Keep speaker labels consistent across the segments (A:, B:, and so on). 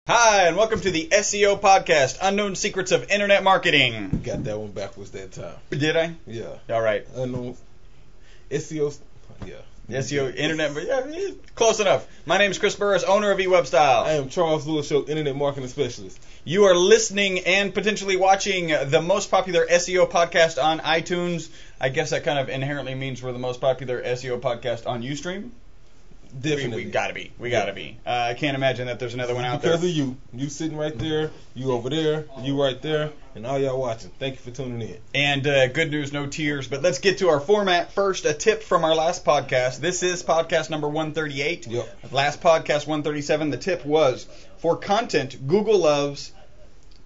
A: Hi, and welcome to the SEO podcast, Unknown Secrets of Internet Marketing.
B: Got that one backwards that time.
A: Did I?
B: Yeah.
A: All right.
B: Unknown SEO. Yeah.
A: SEO, Internet, yeah, close enough. My name is Chris Burris, owner of E-Webstyle.
B: I am Charles Lewis, Show Internet Marketing Specialist.
A: You are listening and potentially watching the most popular SEO podcast on iTunes. I guess that kind of inherently means we're the most popular SEO podcast on Ustream.
B: Definitely.
A: We gotta be. We gotta be. I can't imagine that there's another one out there.
B: Because of you. You sitting right there, you over there, you right there, and all y'all watching. Thank you for tuning in.
A: And good news, no tears. But let's get to our format first. A tip from our last podcast. This is podcast number 138.
B: Yep.
A: Last podcast, 137. The tip was, for content Google loves...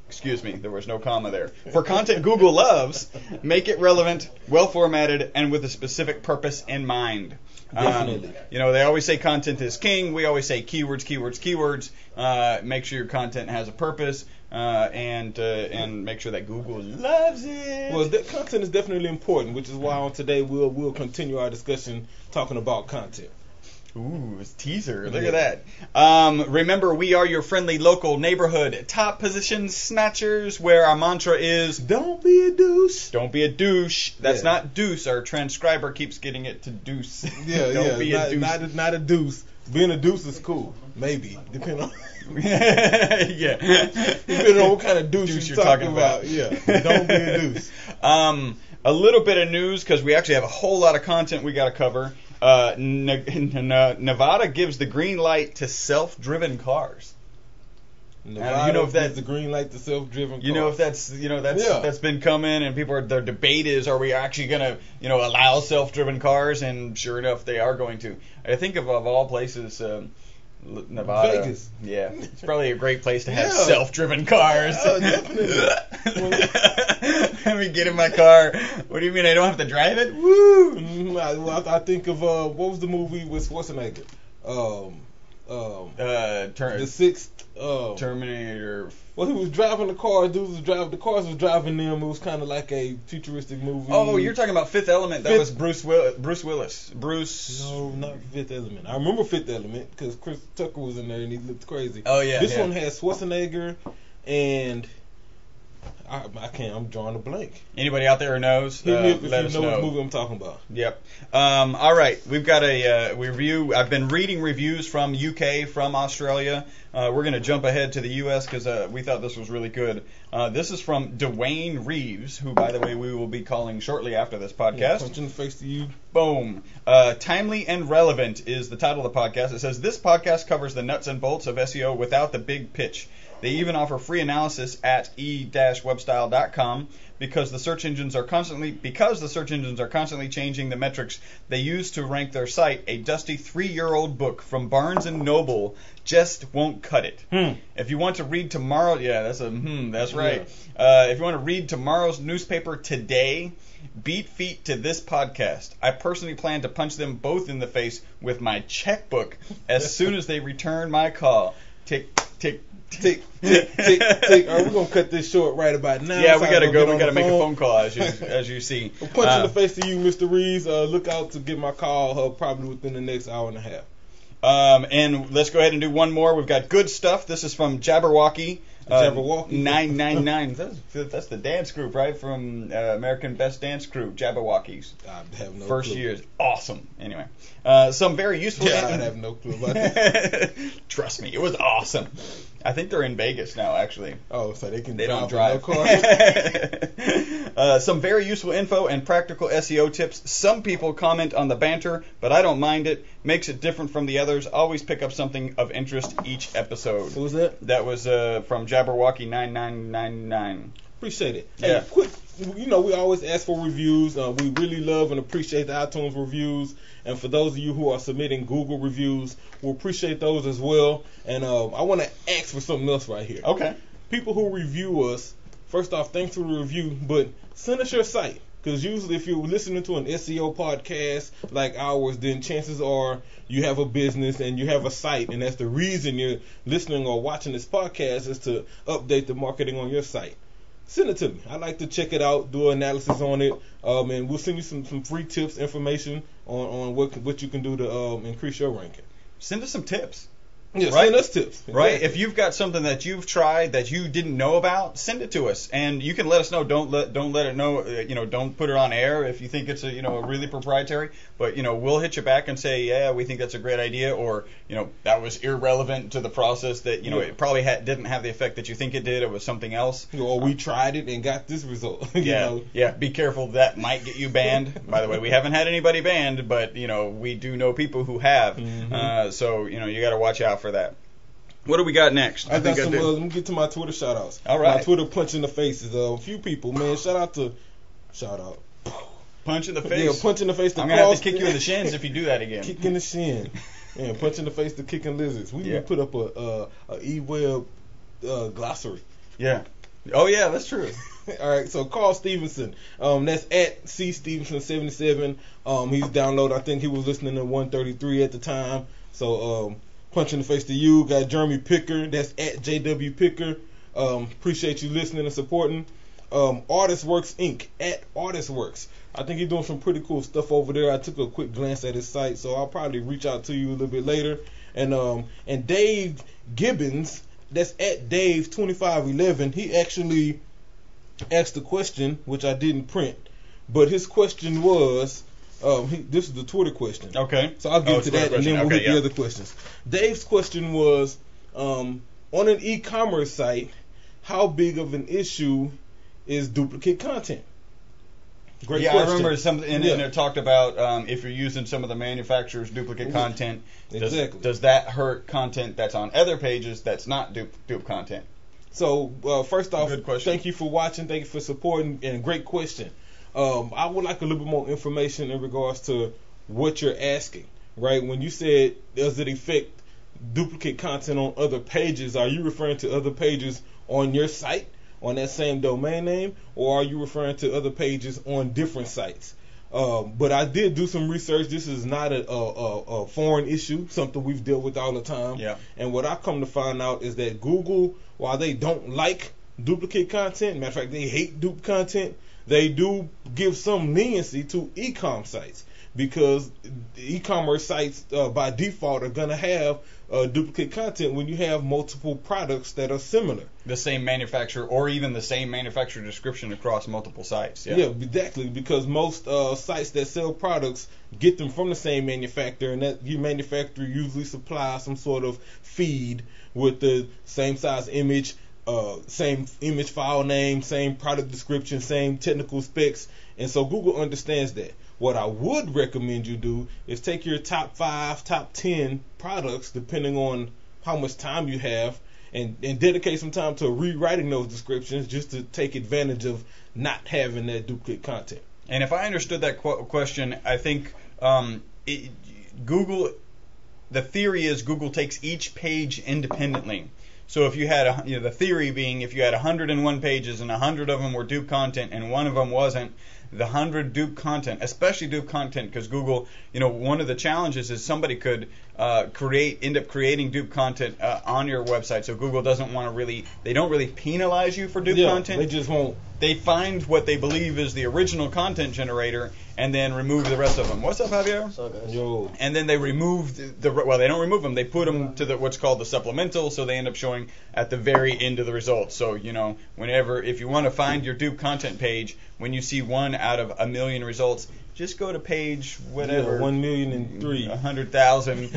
A: Excuse me, there was no comma there. For content Google loves, make it relevant, well-formatted, and with a specific purpose in mind.
B: Definitely.
A: They always say content is king. We always say keywords, keywords, keywords. Make sure your content has a purpose, and make sure that Google loves it.
B: Well, that content is definitely important, which is why on today we'll continue our discussion talking about content.
A: Ooh, it's a teaser. Look at that. Remember, we are your friendly local neighborhood top position snatchers, where our mantra is,
B: don't be a douche.
A: Don't be a douche. That's not deuce. Our transcriber keeps getting it to deuce.
B: Don't be a douche. Not a deuce. Being a deuce is cool. Maybe. Depending on... yeah. Depending on what kind of douche you're talking about. Yeah. Don't be a deuce.
A: A little bit of news, because we actually have a whole lot of content we got to cover. Nevada gives the green light to self-driven cars.
B: Nevada gives the green light to self-driven cars.
A: You know if that's been coming, and their debate is, are we actually going to allow self-driven cars? And sure enough, they are going to. I think of all places, Nevada.
B: Vegas.
A: Yeah, it's probably a great place to have self-driven cars.
B: Definitely.
A: Let me get in my car. What do you mean I don't have to drive it? Woo!
B: I think of what was the movie with Schwarzenegger? The Sixth.
A: Terminator.
B: Well, he was driving the car. The cars was driving them. It was kind of like a futuristic movie.
A: Oh, you're talking about Fifth Element. That was Bruce Willis.
B: No, not Fifth Element. I remember Fifth Element because Chris Tucker was in there and he looked crazy.
A: Oh yeah.
B: This one has Schwarzenegger and I'm drawing a blank.
A: Anybody out there who knows?
B: Let
A: us know
B: what movie I'm talking about.
A: Yep. All right. We've got a review. I've been reading reviews from UK, from Australia. We're going to jump ahead to the US because we thought this was really good. This is from Dwayne Reeves, who, by the way, we will be calling shortly after this podcast.
B: Punch in the face to you.
A: Boom. Timely and relevant is the title of the podcast. It says, this podcast covers the nuts and bolts of SEO without the big pitch. They even offer free analysis at e-webstyle.com because the search engines are constantly changing the metrics they use to rank their site. A dusty 3-year-old book from Barnes & Noble just won't cut it. If you want to read tomorrow, that's right.
B: Yeah.
A: If you want to read tomorrow's newspaper today, beat feet to this podcast. I personally plan to punch them both in the face with my checkbook as soon as they return my call. Tick, tick,
B: tick, tick, tick, tick. All right, we're going to cut this short right about now.
A: Yeah, we got to go. We got to make a phone call, as you see.
B: Punch in the face to you, Mr. Reeves. Look out to get my call probably within the next hour and a half.
A: And let's go ahead and do one more. We've got good stuff. This is from Jabberwocky.
B: Jabberwocky?
A: 999. That's the dance group, right? From American Best Dance Crew, Jabberwockies.
B: I have no
A: First
B: clue.
A: years. Awesome. Anyway. Some very useful...
B: Yeah, I have no clue about that.
A: Trust me, it was awesome. I think they're in Vegas now, actually.
B: Oh, so they
A: don't drive.
B: No cars?
A: Some very useful info and practical SEO tips. Some people comment on the banter, but I don't mind it. Makes it different from the others. Always pick up something of interest each episode.
B: Who was that?
A: That was from Jabberwocky 9999.
B: Appreciate it.
A: Yeah.
B: Hey, quick, we always ask for reviews. We really love and appreciate the iTunes reviews. And for those of you who are submitting Google reviews, we'll appreciate those as well. And I want to ask for something else right here.
A: Okay.
B: People who review us, first off, thanks for the review, but send us your site. Because usually if you're listening to an SEO podcast like ours, then chances are you have a business and you have a site, and that's the reason you're listening or watching this podcast is to update the marketing on your site. send it to me. I like to check it out, do an analysis on it, and we'll send you some free tips, information on what you can do to increase your ranking.
A: Send us some tips.
B: Yeah,
A: right?
B: Send us tips.
A: Right?
B: Exactly.
A: If you've got something that you've tried that you didn't know about, send it to us, and you can let us know. Don't let it know. Don't put it on air if you think it's a really proprietary. But we'll hit you back and say, yeah, we think that's a great idea, or that was irrelevant to the process. That it probably didn't have the effect that you think it did. It was something else.
B: Or we tried it and got this result.
A: Yeah. Be careful. That might get you banned. By the way, we haven't had anybody banned, but we do know people who have.
B: Mm-hmm.
A: So you got to watch out for that. What do we got next?
B: I got some. Let me get to my Twitter shout outs.
A: All right.
B: My Twitter punch in the faces. A few people, man. Shout out.
A: Punch in the face.
B: Yeah, punch in the face.
A: I'm gonna have to kick you in the shins if you do that again.
B: Kick in the shin. Yeah, punch in the face to kicking lizards. We need to put up a E-Web glossary.
A: Yeah. Oh yeah, that's true.
B: All right, so Carl Stevenson, that's at cstevenson77. He's downloaded. I think he was listening to 133 at the time. So punch in the face to you. Got Jeremy Picker. That's at JW Picker. Appreciate you listening and supporting. Artistworks Inc. at Artistworks. I think he's doing some pretty cool stuff over there. I took a quick glance at his site, so I'll probably reach out to you a little bit later. And Dave Gibbons, that's at Dave2511. He actually asked a question, which I didn't print, but his question was, this is the Twitter question.
A: Okay.
B: So I'll get to that, and then we'll hit the other questions. Dave's question was, on an e-commerce site, how big of an issue is duplicate content? Great question.
A: I remember something in it talked about if you're using some of the manufacturer's duplicate content, does that hurt content that's on other pages that's not dupe content?
B: So first off,
A: good question.
B: Thank you for watching, thank you for supporting, and great question. I would like a little bit more information in regards to what you're asking, right? When you said, does it affect duplicate content on other pages, are you referring to other pages on your site, on that same domain name, or are you referring to other pages on different sites? But I did do some research. This is not a foreign issue, something we've dealt with all the time.
A: Yeah.
B: And what I come to find out is that Google, while they don't like duplicate content, matter of fact, they hate dupe content, they do give some leniency to e-com sites, because e-commerce sites by default are going to have duplicate content when you have multiple products that are similar.
A: The same manufacturer, or even the same manufacturer description across multiple sites.
B: Yeah, exactly, because most sites that sell products get them from the same manufacturer, and that manufacturer usually supplies some sort of feed with the same size image, same image file name, same product description, same technical specs, and so Google understands that. What I would recommend you do is take your top 5, top 10 products, depending on how much time you have, and dedicate some time to rewriting those descriptions just to take advantage of not having that duplicate content.
A: And if I understood that question, I think Google, the theory is Google takes each page independently. So if you had, the theory being if you had 101 pages and 100 of them were dupe content and one of them wasn't, the 100 dupe content, especially dupe content, because Google, one of the challenges is somebody could end up creating dupe content on your website. So Google doesn't want to they don't really penalize you for dupe content.
B: They just won't.
A: They find what they believe is the original content generator and then remove the rest of them. What's up, Javier?
C: What's up, guys?
B: Yo.
A: And then they remove they don't remove them. They put them to what's called the supplemental, so they end up showing at the very end of the results. So, if you want to find your dupe content page, when you see 1 out of 1 million results, just go to page whatever,
B: 1,000,003,
A: 100,000,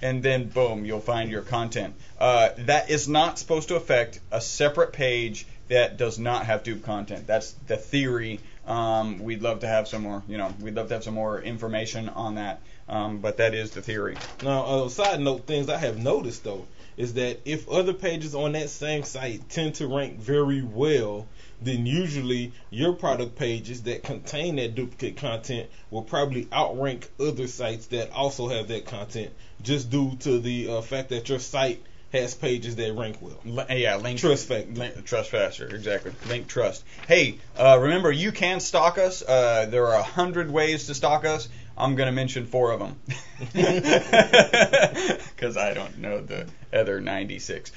A: and then boom, you'll find your content. That is not supposed to affect a separate page that does not have dupe content. That's the theory. We'd love to have some more. We'd love to have some more information on that. But that is the theory.
B: Now, side note, things I have noticed though is that if other pages on that same site tend to rank very well, then usually your product pages that contain that duplicate content will probably outrank other sites that also have that content, just due to the fact that your site has pages that rank well.
A: Link
B: trust factor.
A: Trust faster, exactly. Link trust. Hey, remember, you can stalk us. There are 100 ways to stalk us I'm going to mention 4 of them. Because I don't know the other 96.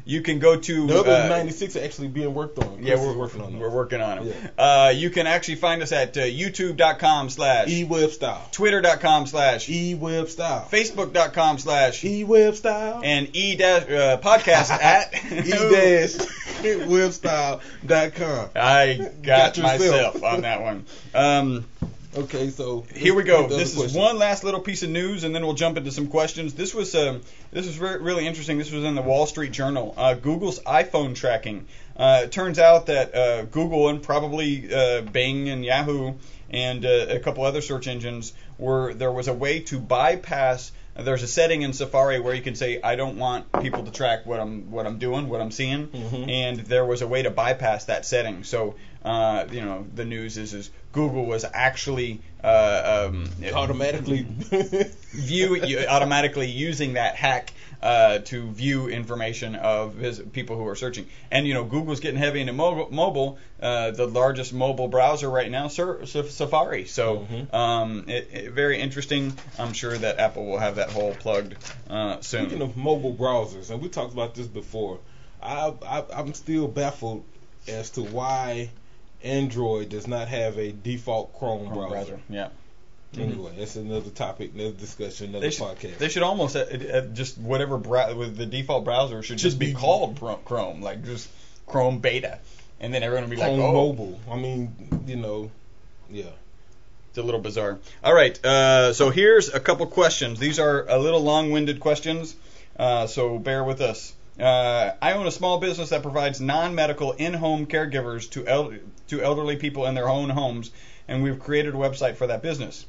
A: You can go to...
B: The other 96 are actually being worked on.
A: Yeah, we're working on them. We're working on them. Yeah. You can actually find us at youtube.com/
B: E-Webstyle.
A: Twitter.com/
B: E-Webstyle.
A: Facebook.com/
B: E-Webstyle.
A: And podcast at
B: e-webstyle.com.
A: I got myself on that one.
B: Okay, so
A: here we go. This is one last little piece of news, and then we'll jump into some questions. This was really interesting. This was in the Wall Street Journal. Google's iPhone tracking. It turns out that Google and probably Bing and Yahoo and a couple other search engines there was a way to bypass. There's a setting in Safari where you can say, I don't want people to track what I'm doing, what I'm seeing, and there was a way to bypass that setting. So, the news is Google was actually
B: automatically
A: using that hack to view information of people who are searching. And Google's getting heavy into mobile. The largest mobile browser right now, Safari. So very interesting. I'm sure that Apple will have that hole plugged soon.
B: Speaking of mobile browsers, and we talked about this before, I'm still baffled as to why Android does not have a default Chrome browser.
A: Yeah.
B: Anyway, that's another topic, another discussion, another podcast.
A: They should almost just whatever with the default browser should just be called Chrome, like just Chrome Beta, and then everyone will be
B: Chrome
A: like, oh,
B: mobile. I mean, yeah.
A: It's a little bizarre. All right, so here's a couple questions. These are a little long-winded questions, so bear with us. I own a small business that provides non-medical in-home caregivers to elderly people in their own homes, and we've created a website for that business.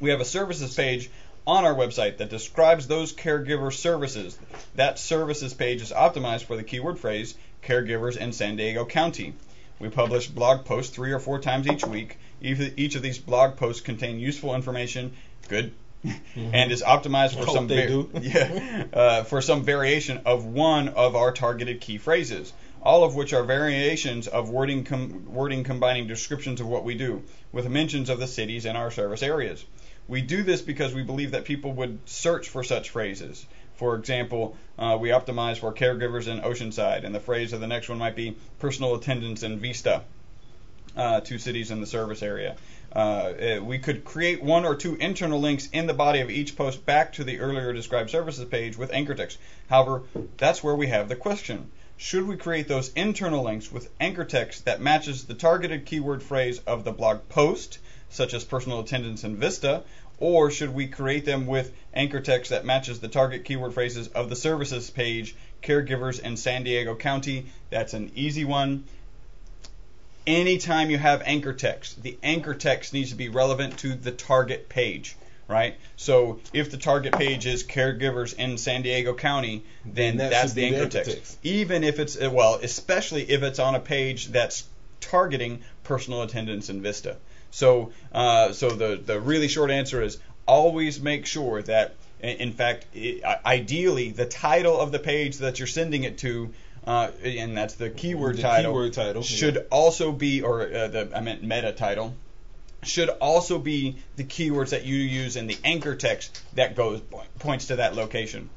A: We have a services page on our website that describes those caregiver services. That services page is optimized for the keyword phrase caregivers in San Diego County. We publish blog posts 3 or 4 times each week. Each of these blog posts contain useful information, and is optimized for some variation of one of our targeted key phrases, all of which are variations of wording combining descriptions of what we do, with mentions of the cities in our service areas. We do this because we believe that people would search for such phrases. For example, we optimize for caregivers in Oceanside, and the phrase of the next one might be personal attendance in Vista, 2 cities in the service area. We could create 1 or 2 internal links in the body of each post back to the earlier described services page with anchor text. However, that's where we have the question. Should we create those internal links with anchor text that matches the targeted keyword phrase of the blog post, such as personal attendance in Vista, or should we create them with anchor text that matches the target keyword phrases of the services page, caregivers in San Diego County? That's an easy one. Anytime you have anchor text, the anchor text needs to be relevant to the target page, right? So if the target page is caregivers in San Diego County, then that's the anchor text. Even if it's, especially if it's on a page that's targeting personal attendance in Vista. So the really short answer is always make sure that, in fact, ideally, the title of the page that you're sending it to, and that's the keyword title, should also be, meta title, should also be the keywords that you use in the anchor text that points to that location.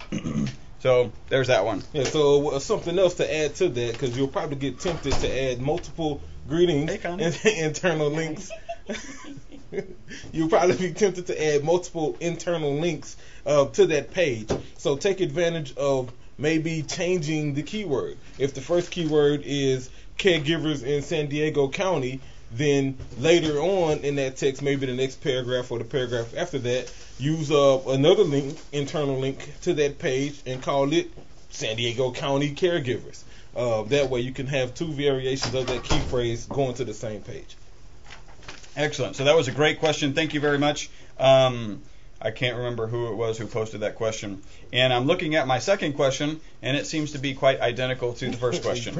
A: So there's that one.
B: Yeah. So something else to add to that, because you'll probably get tempted to add multiple greetings and internal links. You'll probably be tempted to add multiple internal links to that page. So take advantage of maybe changing the keyword. If the first keyword is caregivers in San Diego County, then later on in that text, maybe the next paragraph or the paragraph after that, use another link, internal link to that page, and call it San Diego County Caregivers. That way you can have 2 variations of that key phrase going to the same page.
A: Excellent. So that was a great question. Thank you very much. I can't remember who it was who posted that question. And I'm looking at my second question, and it seems to be quite identical to the first question.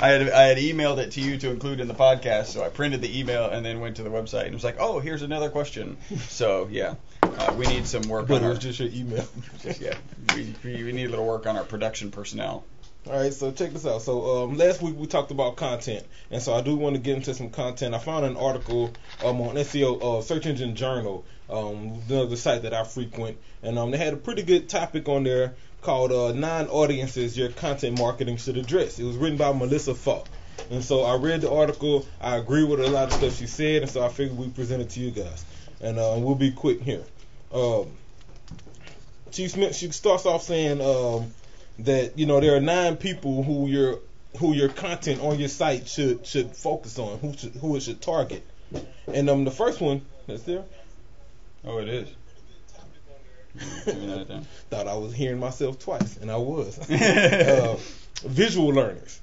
A: I had emailed it to you to include in the podcast, so I printed the email and then went to the website. And it was like, oh, here's another question. So, yeah, we need some work on
B: it was just your email.
A: we need a little work on our production personnel.
B: All right, so check this out. So last week we talked about content, and so I do want to get into some content. I found an article on SEO Search Engine Journal, the site that I frequent, and they had a pretty good topic on there called 9 audiences your content marketing should address. It was written by Melissa Falk. And so I read the article. I agree with a lot of stuff she said, and so I figured we'd present it to you guys. And we'll be quick here. She starts off saying that there are 9 people who your content on your site should focus on, who it should target. And the first one that's there.
A: Oh, it is.
B: Thought I was hearing myself twice, and I was. Visual learners.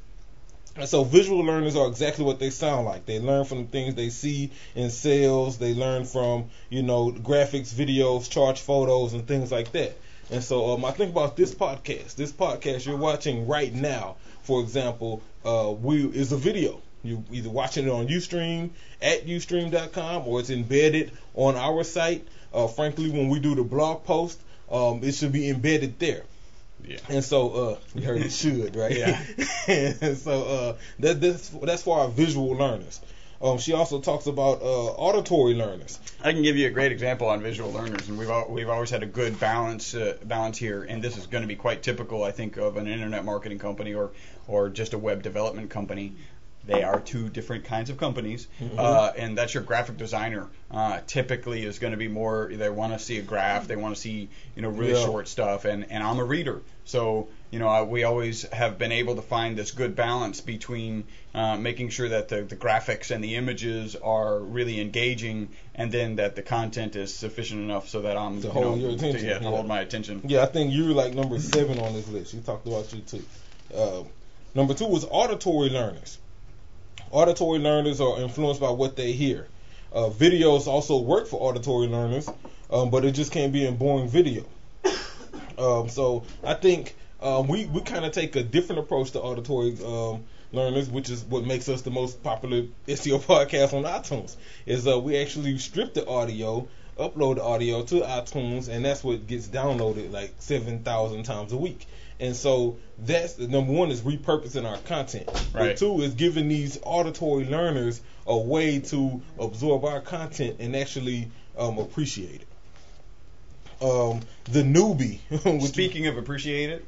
B: And so visual learners are exactly what they sound like. They learn from the things they see in sales. They learn from, graphics, videos, charts, photos, and things like that. And so I think about this podcast. This podcast you're watching right now, for example, is a video. You either watching it on Ustream at ustream.com, or it's embedded on our site. Frankly, when we do the blog post, it should be embedded there.
A: Yeah.
B: And so you heard it should, right?
A: Yeah.
B: And so that's for our visual learners. She also talks about auditory learners.
A: I can give you a great example on visual learners, and we've always had a good balance here, and this is going to be quite typical, I think, of an internet marketing company or just a web development company. They are 2 different kinds of companies, and that's your graphic designer. Typically is going to be more, they want to see a graph, they want to see really short stuff, and I'm a reader, so we always have been able to find this good balance between making sure that the graphics and the images are really engaging, and then that the content is sufficient enough so that I'm
B: to hold your attention,
A: to hold my attention.
B: Yeah, I think you're like number 7 on this list. She talked about you too. Number 2 was auditory learners. Auditory learners are influenced by what they hear. Videos also work for auditory learners, but it just can't be in boring video. So I think we kind of take a different approach to auditory learners, which is what makes us the most popular SEO podcast on iTunes. Is we actually strip the audio, upload the audio to iTunes, and that's what gets downloaded like 7,000 times a week. And so that's number 1 is repurposing our content.
A: Right.
B: But 2 is giving these auditory learners a way to absorb our content and actually appreciate it. The newbie.
A: Speaking of appreciate it,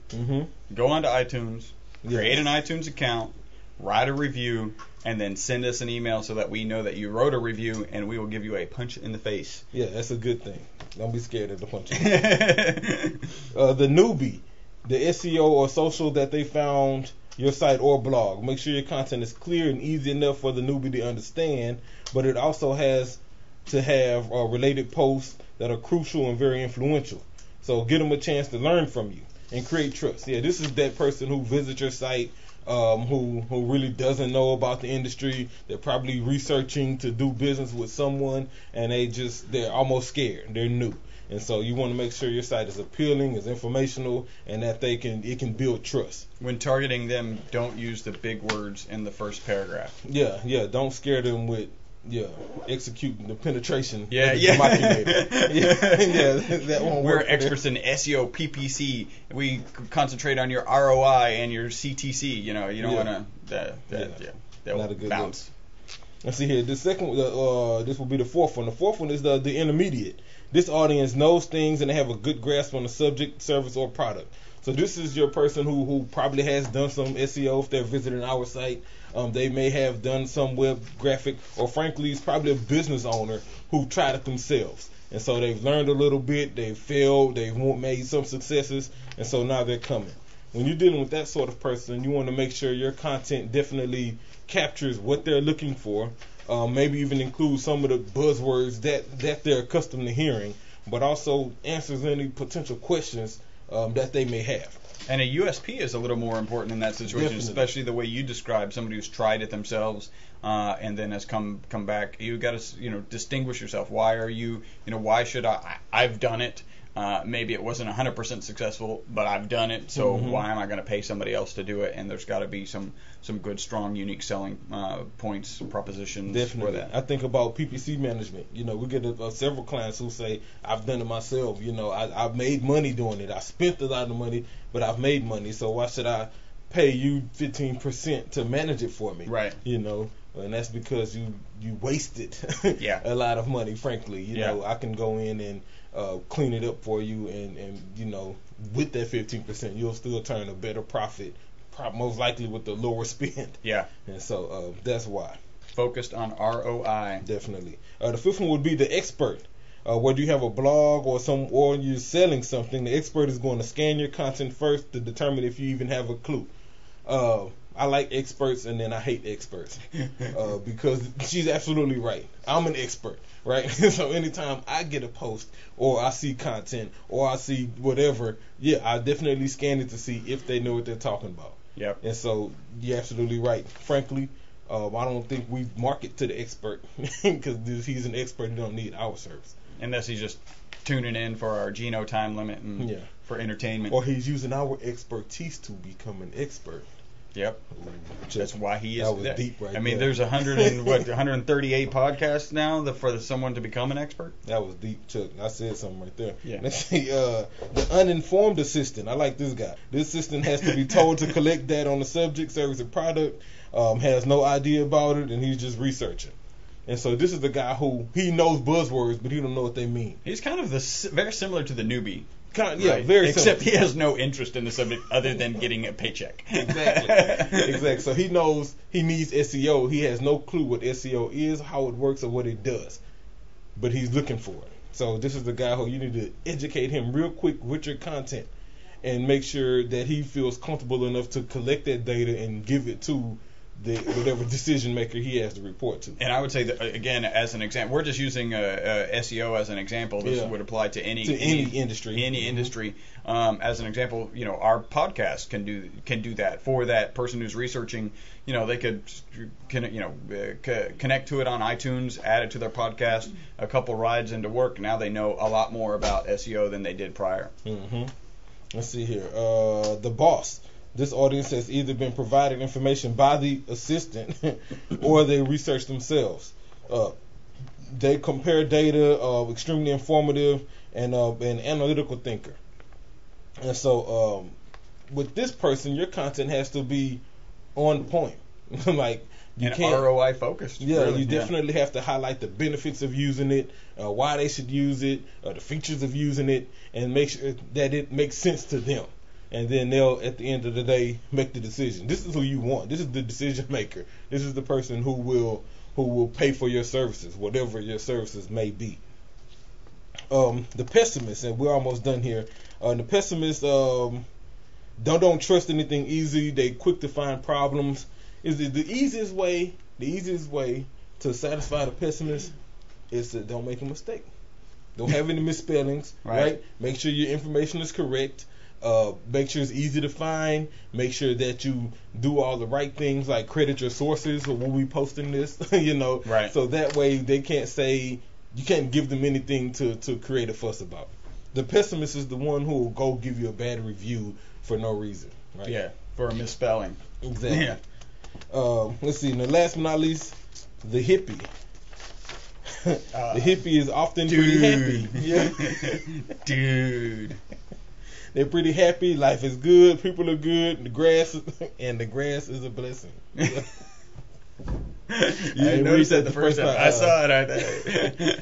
A: go onto iTunes, create an iTunes account, write a review, and then send us an email so that we know that you wrote a review, and we will give you a punch in the face.
B: Yeah, that's a good thing. Don't be scared of the punch. The newbie. The SEO or social that they found your site or blog. Make sure your content is clear and easy enough for the newbie to understand, but it also has to have related posts that are crucial and very influential. So give them a chance to learn from you and create trust. Yeah, this is that person who visits your site, who really doesn't know about the industry. They're probably researching to do business with someone, and they're almost scared. They're new. And so you want to make sure your site is appealing, is informational, and that it can build trust.
A: When targeting them, don't use the big words in the first paragraph.
B: Yeah, don't scare them with executing the penetration.
A: Yeah.
B: That won't
A: We're
B: work.
A: experts in SEO, PPC. We concentrate on your ROI and your CTC. You don't want to. That
B: Not a good
A: bounce.
B: Let's see here. The second, this will be the 4th one. The 4th one is the intermediate. This audience knows things and they have a good grasp on the subject, service, or product. So this is your person who probably has done some SEO if they're visiting our site. They may have done some web graphic, or frankly, it's probably a business owner who tried it themselves. And so they've learned a little bit, they've failed, they've made some successes, and so now they're coming. When you're dealing with that sort of person, you want to make sure your content definitely captures what they're looking for. Maybe even include some of the buzzwords that they're accustomed to hearing, but also answers any potential questions that they may have.
A: And a USP is a little more important in that situation,
B: Definitely.
A: Especially the way you describe somebody who's tried it themselves and then has come back. You got to distinguish yourself. Why are you? Why should I? I've done it. Maybe it wasn't 100% successful, but I've done it. So why am I going to pay somebody else to do it? And there's got to be some good, strong, unique selling points, propositions
B: Definitely.
A: for that.
B: I think about PPC management. We get several clients who say, I've done it myself. I've made money doing it. I spent a lot of money, but I've made money. So why should I pay you 15% to manage it for me.
A: Right.
B: You know, and that's because you wasted
A: Yeah.
B: a lot of money, frankly. You
A: Yeah.
B: know, I can go in and clean it up for you, and you know, with that 15%, you'll still turn a better profit, most likely with the lower spend.
A: Yeah.
B: And so that's why.
A: Focused on ROI.
B: Definitely. The fifth one would be the expert. Whether you have a blog or you're selling something, the expert is going to scan your content first to determine if you even have a clue. I like experts, and then I hate experts because she's absolutely right. I'm an expert, right? So anytime I get a post or I see content or I see whatever, yeah, I definitely scan it to see if they know what they're talking about.
A: Yep.
B: And so you're absolutely right. Frankly, I don't think we market to the expert because he's an expert. He don't need our service.
A: Unless he's just tuning in for our Geno time limit and for entertainment.
B: Or he's using our expertise to become an expert.
A: Yep. That's why he is.
B: That was deep right
A: I mean,
B: there.
A: there's 138 podcasts now for someone to become an expert.
B: That was deep, Chuck. I said something right there.
A: Yeah.
B: Let's see, the uninformed assistant. I like this guy. This assistant has to be told to collect data on the subject, service, or product, has no idea about it, and he's just researching. And so this is the guy who, he knows buzzwords, but he don't know what they mean.
A: He's kind of very similar to the newbie.
B: Right. Very
A: Except
B: similar.
A: he has no interest in the subject other than getting a paycheck.
B: Exactly. So he knows he needs SEO. He has no clue what SEO is, how it works, or what it does. But he's looking for it. So this is the guy who you need to educate him real quick with your content and make sure that he feels comfortable enough to collect that data and give it to the whatever decision maker he has to report to.
A: And I would say that, again, as an example, we're just using SEO as an example. This would apply to any
B: industry.
A: Any industry. As an example, you know, our podcast can do that for that person who's researching. You know, they could connect to it on iTunes, add it to their podcast. A couple rides into work, now they know a lot more about SEO than they did prior.
B: Mm-hmm. Let's see here. The boss. This audience has either been provided information by the assistant or they research themselves. They compare data, extremely informative, and an analytical thinker. And so with this person, your content has to be on point. Like you can't
A: ROI focused.
B: Yeah,
A: really.
B: You definitely have to highlight the benefits of using it, why they should use it, the features of using it, and make sure that it makes sense to them. And then they'll, at the end of the day, make the decision. This is who you want. This is the decision maker. This is the person who will pay for your services, whatever your services may be. The pessimist, and we're almost done here. The pessimist don't trust anything easy. They quick to find problems. Is the easiest way to satisfy the pessimist is to don't make a mistake. Don't have any misspellings. Right? Make sure your information is correct. Make sure it's easy to find. Make sure that you do all the right things, like credit your sources or when we posting this, you know.
A: Right.
B: So that way they can't say, you can't give them anything to create a fuss about. The pessimist is the one who will go give you a bad review for no reason. Right.
A: Yeah, for a misspelling.
B: Exactly.
A: Yeah.
B: Let's see. And the last but not least, the hippie. The hippie is often pretty happy. Yeah.
A: Dude.
B: They're pretty happy. Life is good. People are good. The grass is a blessing.
A: You didn't notice that the first time. I saw it.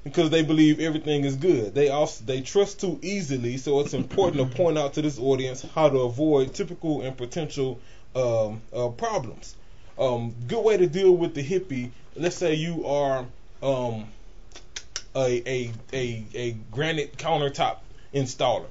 B: Because they believe everything is good. They trust too easily, so it's important to point out to this audience how to avoid typical and potential problems. Good way to deal with the hippie. Let's say you are a granite countertop installer.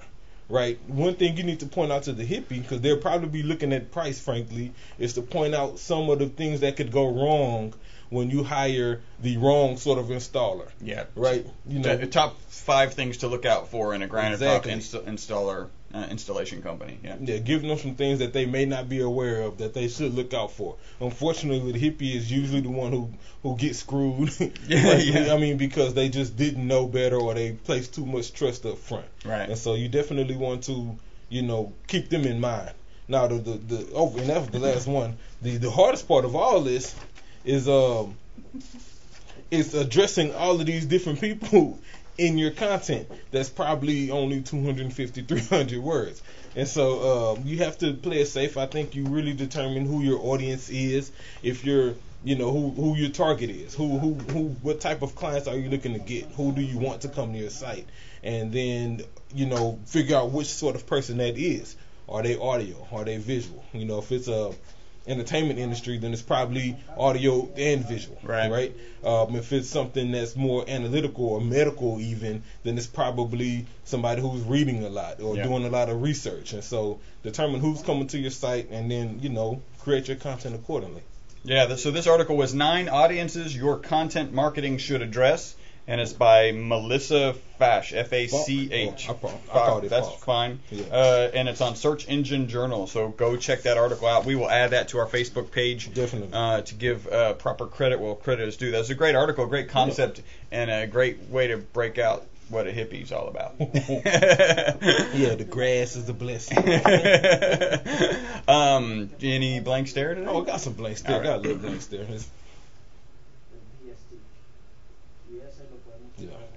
B: Right. One thing you need to point out to the hippie, because they'll probably be looking at price, frankly, is to point out some of the things that could go wrong when you hire the wrong sort of installer.
A: Yeah.
B: Right. You know,
A: the top 5 things to look out for in a granite top installation company. Yeah.
B: Yeah. Giving them some things that they may not be aware of that they should look out for. Unfortunately, the hippie is usually the one who gets screwed. I mean, because they just didn't know better or they placed too much trust up front.
A: Right.
B: And so you definitely want to, keep them in mind. Now, and that was the last one. The hardest part of all this is addressing all of these different people in your content that's probably only 250, 300 words. And so you have to play it safe. I think you really determine who your audience is, if you're, who your target is, what type of clients are you looking to get, who do you want to come to your site, and then, figure out which sort of person that is. Are they audio? Are they visual? If it's a entertainment industry, then it's probably audio and visual, right? If it's something that's more analytical or medical even, then it's probably somebody who's reading a lot or doing a lot of research. And so determine who's coming to your site and then, create your content accordingly.
A: Yeah, so this article was 9 audiences your content marketing should address. And it's by Melissa Fach, F-A-C-H.
B: I called it
A: That's
B: Falk.
A: fine.
B: Yeah.
A: And it's on Search Engine Journal, so go check that article out. We will add that to our Facebook page.
B: Definitely.
A: To give proper credit. Well, credit is due. That's a great article, great concept, and a great way to break out what a hippie's all about.
B: Yeah, the grass is a blessing.
A: Any blank stare today?
B: Oh, I got some blank stare.
A: Right.
B: Got a little blank stare.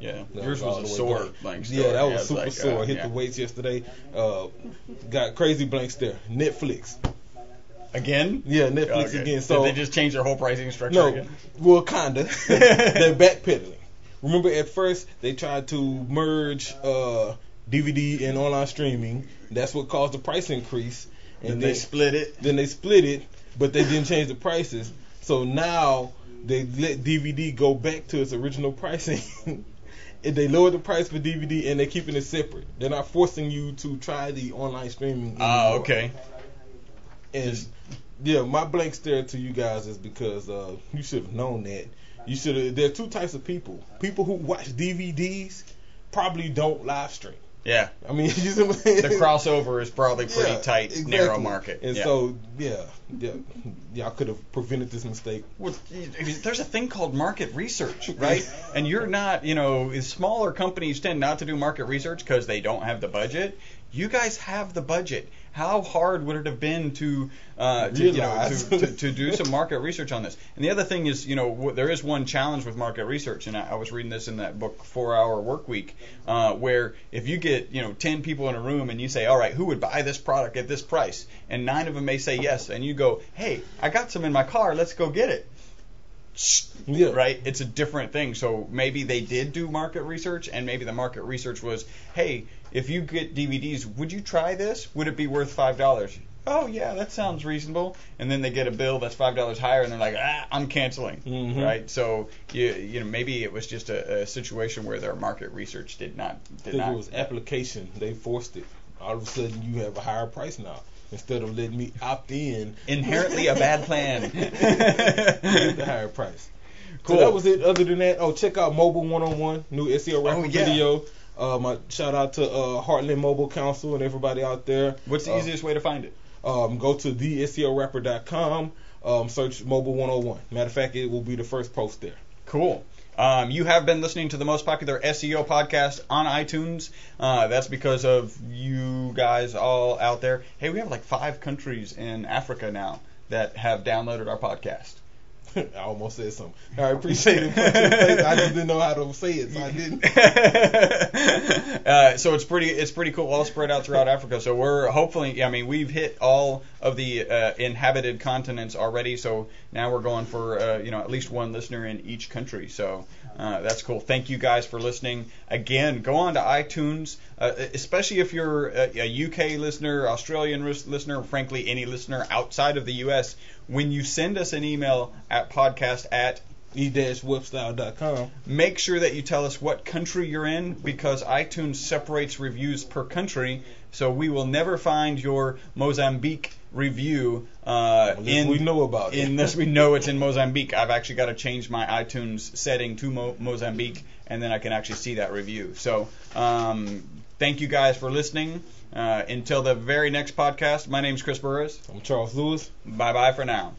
A: Yeah,
B: That
A: yours
B: all
A: was a
B: the way
A: sore
B: down.
A: blank stare.
B: Yeah, that was super
A: like,
B: sore. Hit the weights yesterday. Got crazy blank stare. Netflix.
A: Again?
B: Yeah, Netflix
A: Okay.
B: again. So
A: Did they just change their whole pricing structure
B: no,
A: again?
B: well, kinda. They're backpedaling. Remember, at first they tried to merge DVD and online streaming. That's what caused the price increase.
A: And they split it.
B: Then they split it, but they didn't change the prices. So now they let DVD go back to its original pricing. And they lowered the price for DVD, and they're keeping it separate. They're not forcing you to try the online streaming anymore.
A: Oh, okay.
B: And yeah, my blank stare to you guys is because you should have known that. You should have. There are 2 types of people. People who watch DVDs probably don't live stream.
A: Yeah.
B: I mean, you see what I'm saying?
A: The crossover is probably pretty tight,
B: exactly.
A: narrow market.
B: And so, y'all could have prevented this mistake.
A: Well, there's a thing called market research, right? And you're not, smaller companies tend not to do market research because they don't have the budget. You guys have the budget. How hard would it have been to do some market research on this? And the other thing is, there is one challenge with market research, and I was reading this in that book, 4-Hour Workweek, where if you get 10 people in a room and you say, all right, who would buy this product at this price? And 9 of them may say yes, and you go, hey, I got some in my car, let's go get it.
B: Yeah.
A: Right? It's a different thing. So maybe they did do market research, and maybe the market research was, hey, if you get DVDs, would you try this? Would it be worth $5? Oh, yeah, that sounds reasonable. And then they get a bill that's $5 higher, and they're like, I'm canceling.
B: Mm-hmm.
A: Right? So maybe it was just a situation where their market research did not.
B: It was application. They forced it. All of a sudden, you have a higher price now. Instead of letting me opt in.
A: Inherently a bad plan.
B: Get the higher price.
A: Cool.
B: So that was it. Other than that, check out Mobile 101, new SEO rapper
A: yeah.
B: video. My shout out to Heartland Mobile Council and everybody out there.
A: What's the easiest way to find it?
B: Go to theseorapper.com, search Mobile 101. Matter of fact, it will be the first post there.
A: Cool. You have been listening to the most popular SEO podcast on iTunes. That's because of you guys all out there. Hey, we have like 5 countries in Africa now that have downloaded our podcast.
B: I almost said something. I appreciate it. I just didn't know how to say it, so I didn't.
A: So it's pretty cool, all spread out throughout Africa. So we're hopefully, we've hit all of the inhabited continents already. So now we're going for at least 1 listener in each country. So that's cool. Thank you guys for listening. Again, go on to iTunes, especially if you're a UK listener, Australian listener, frankly any listener outside of the US. When you send us an email at podcast@e-webstyle.com, make sure that you tell us what country you're in, because iTunes separates reviews per country, so we will never find your Mozambique review
B: unless we know about it.
A: Unless we know it's in Mozambique. I've actually got to change my iTunes setting to Mozambique, and then I can actually see that review. So thank you guys for listening. Until the very next podcast, my name's Chris Burris.
B: I'm Charles Lewis.
A: Bye-bye for now.